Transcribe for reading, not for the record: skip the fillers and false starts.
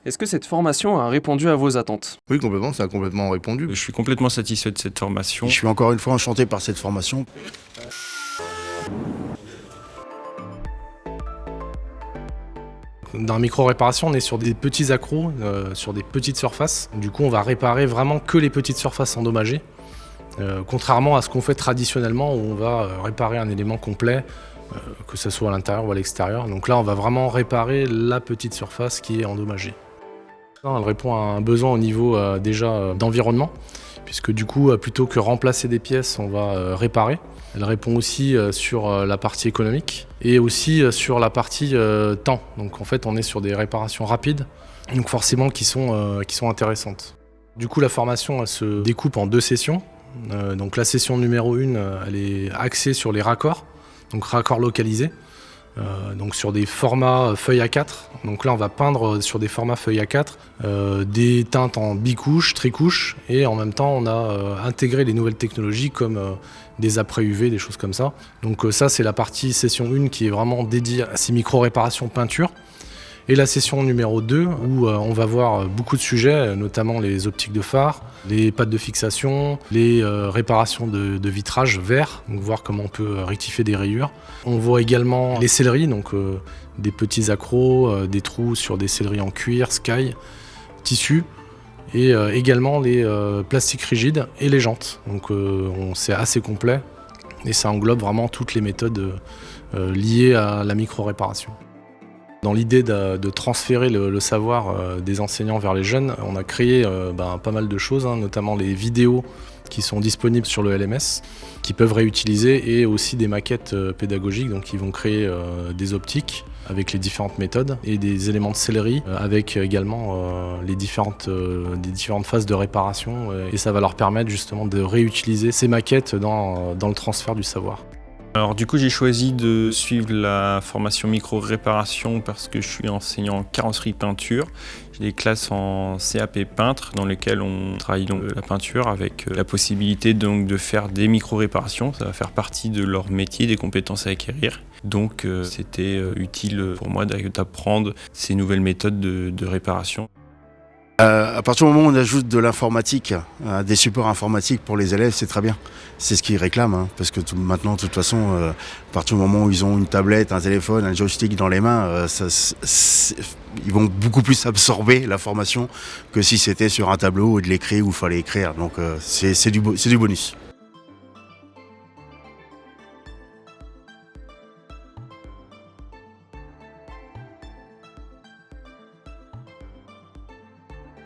Est-ce que cette formation a répondu à vos attentes? Oui, complètement, ça a complètement répondu. Je suis complètement satisfait de cette formation. Je suis encore une fois enchanté par cette formation. Dans la micro-réparation, on est sur des petits accros, sur des petites surfaces. Du coup, on va réparer vraiment que les petites surfaces endommagées. Contrairement à ce qu'on fait traditionnellement, où on va réparer un élément complet, que ce soit à l'intérieur ou à l'extérieur. Donc là, on va vraiment réparer la petite surface qui est endommagée. Elle répond à un besoin au niveau déjà d'environnement, puisque du coup, plutôt que remplacer des pièces, on va réparer. Elle répond aussi sur la partie économique et aussi sur la partie temps. Donc en fait, on est sur des réparations rapides, donc forcément qui sont intéressantes. Du coup, la formation elle se découpe en 2 sessions. Donc la session numéro 1, elle est axée sur les raccords, donc raccords localisés. Donc sur des formats feuille A4. Donc là on va peindre sur des formats feuille A4, des teintes en bicouche, tricouche, et en même temps on a intégré les nouvelles technologies comme des après UV, des choses comme ça. Donc ça c'est la partie session 1 qui est vraiment dédiée à ces micro-réparations peinture. Et la session numéro 2 où on va voir beaucoup de sujets, notamment les optiques de phare, les pattes de fixation, les réparations de vitrage verre, donc voir comment on peut rectifier des rayures. On voit également les selleries, donc des petits accros, des trous sur des selleries en cuir, sky, tissu, et également les plastiques rigides et les jantes. Donc c'est assez complet et ça englobe vraiment toutes les méthodes liées à la micro-réparation. Dans l'idée de transférer le savoir des enseignants vers les jeunes, on a créé pas mal de choses, notamment les vidéos qui sont disponibles sur le LMS, qui peuvent réutiliser, et aussi des maquettes pédagogiques, donc ils vont créer des optiques avec les différentes méthodes et des éléments de sellerie avec également les différentes phases de réparation, et ça va leur permettre justement de réutiliser ces maquettes dans le transfert du savoir. Alors du coup j'ai choisi de suivre la formation micro-réparation parce que je suis enseignant en carrosserie peinture. J'ai des classes en CAP peintre dans lesquelles on travaille donc la peinture avec la possibilité donc de faire des micro-réparations. Ça va faire partie de leur métier, des compétences à acquérir. Donc c'était utile pour moi d'apprendre ces nouvelles méthodes de réparation. À partir du moment où on ajoute de l'informatique, des supports informatiques pour les élèves, c'est très bien. C'est ce qu'ils réclament, parce que maintenant, de toute façon, à partir du moment où ils ont une tablette, un téléphone, un joystick dans les mains, ils vont beaucoup plus absorber l'information que si c'était sur un tableau ou de l'écrit où il fallait écrire. Donc c'est du bonus.